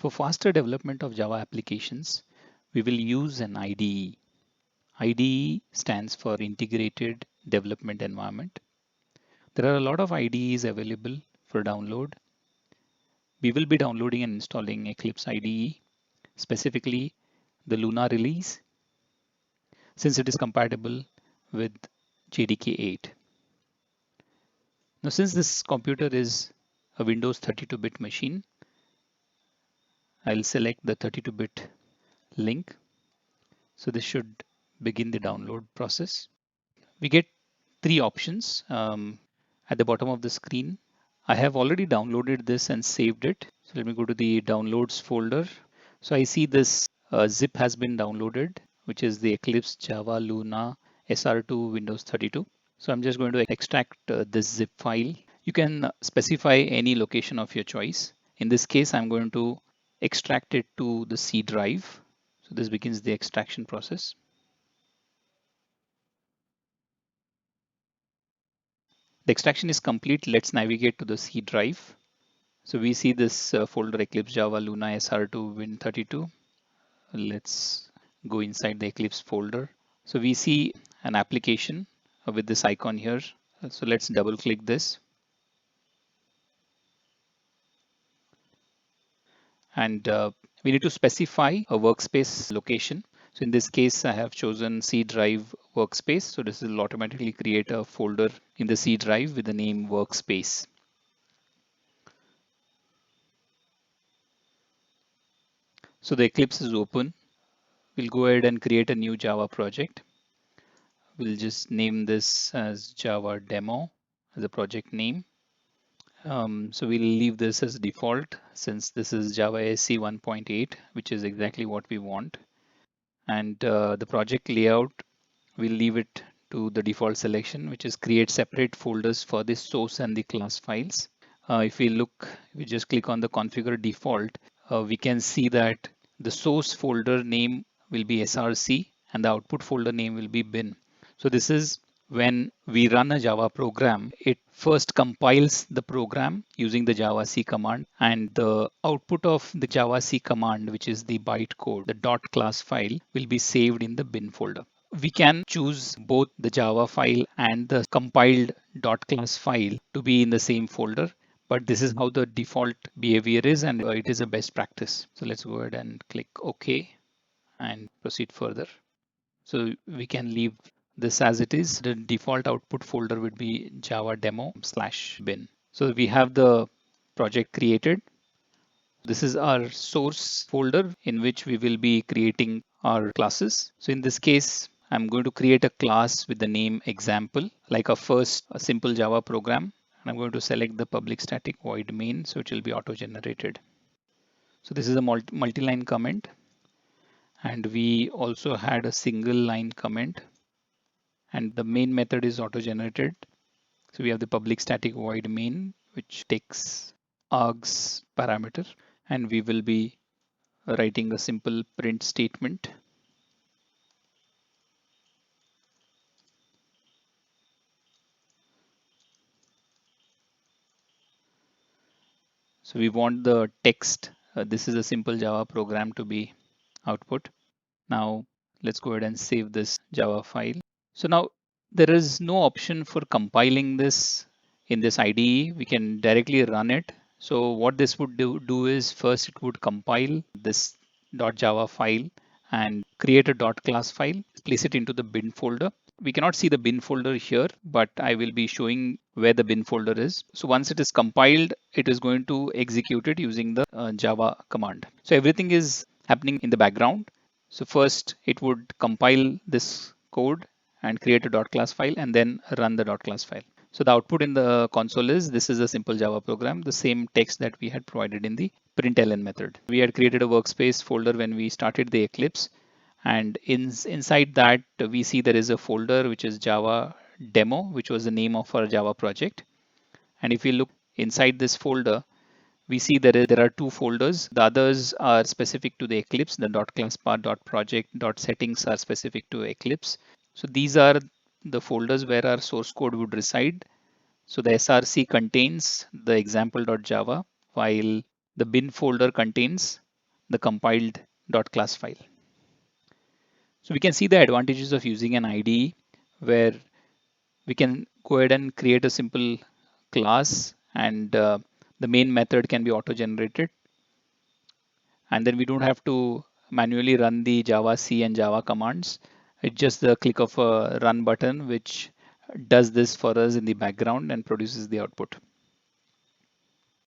For faster development of Java applications, we will use an IDE. IDE stands for Integrated Development Environment. There are a lot of IDEs available for download. We will be downloading and installing Eclipse IDE, specifically the Luna release, since it is compatible with JDK 8. Now, since this computer is a Windows 32-bit machine, I'll select the 32-bit link. So this should begin the download process. We get three options at the bottom of the screen. I have already downloaded this and saved it. So let me go to the downloads folder. So I see this zip has been downloaded, which is the Eclipse Java Luna SR2 Windows 32. So I'm just going to extract this zip file. You can specify any location of your choice. In this case, I'm going to extract it to the C drive. So this begins the extraction process. The extraction is complete. Let's navigate to the C drive. So we see this folder Eclipse Java Luna SR2 Win32. Let's go inside the Eclipse folder. So we see an application with this icon here. So let's double click this. And we need to specify a workspace location. So in this case, I have chosen C drive workspace. So this will automatically create a folder in the C drive with the name workspace. So the Eclipse is open. We'll go ahead and create a new Java project. We'll just name this as Java demo as a project name. So we'll leave this as default since this is Java SE 1.8, which is exactly what we want. And the project layout, we'll leave it to the default selection, which is create separate folders for the source and the class files. If we just click on the configure default, we can see that the source folder name will be src and the output folder name will be bin. So this is when we run a Java program, it first compiles the program using the javac command, and the output of the javac command, which is the bytecode, the dot class file, will be saved in the bin folder. We can choose both the Java file and the compiled dot class file to be in the same folder, but this is how the default behavior is, and it is a best practice. So let's go ahead and click OK and proceed further. So we can leave this as it is. The default output folder would be Java demo/bin. So we have the project created. This is our source folder in which we will be creating our classes. So in this case, I'm going to create a class with the name example, like a simple Java program. And I'm going to select the public static void main, so it will be auto-generated. So this is a multi-line comment. And we also had a single line comment. And the main method is auto-generated. So we have the public static void main, which takes args parameter. And we will be writing a simple print statement. So we want the text. This is a simple Java program to be output. Now let's go ahead and save this Java file. So now there is no option for compiling this in this IDE. We can directly run it. So what this would do is first it would compile this .java file and create a .class file, place it into the bin folder. We cannot see the bin folder here, but I will be showing where the bin folder is. So once it is compiled, it is going to execute it using the Java command. So everything is happening in the background. So first it would compile this code and create a .class file and then run the .class file. So the output in the console is this is a simple Java program, the same text that we had provided in the println method. We had created a workspace folder when we started the Eclipse, and inside that we see there is a folder which is Java demo, which was the name of our Java project. And if we look inside this folder, we see there are two folders. The others are specific to the Eclipse. The .class path, .project, .settings are specific to Eclipse. So these are the folders where our source code would reside. So the src contains the example.java, while the bin folder contains the compiled .class file. So we can see the advantages of using an IDE where we can go ahead and create a simple class, and the main method can be auto-generated, and then we don't have to manually run the Java C and Java commands. It's just the click of a run button which does this for us in the background and produces the output.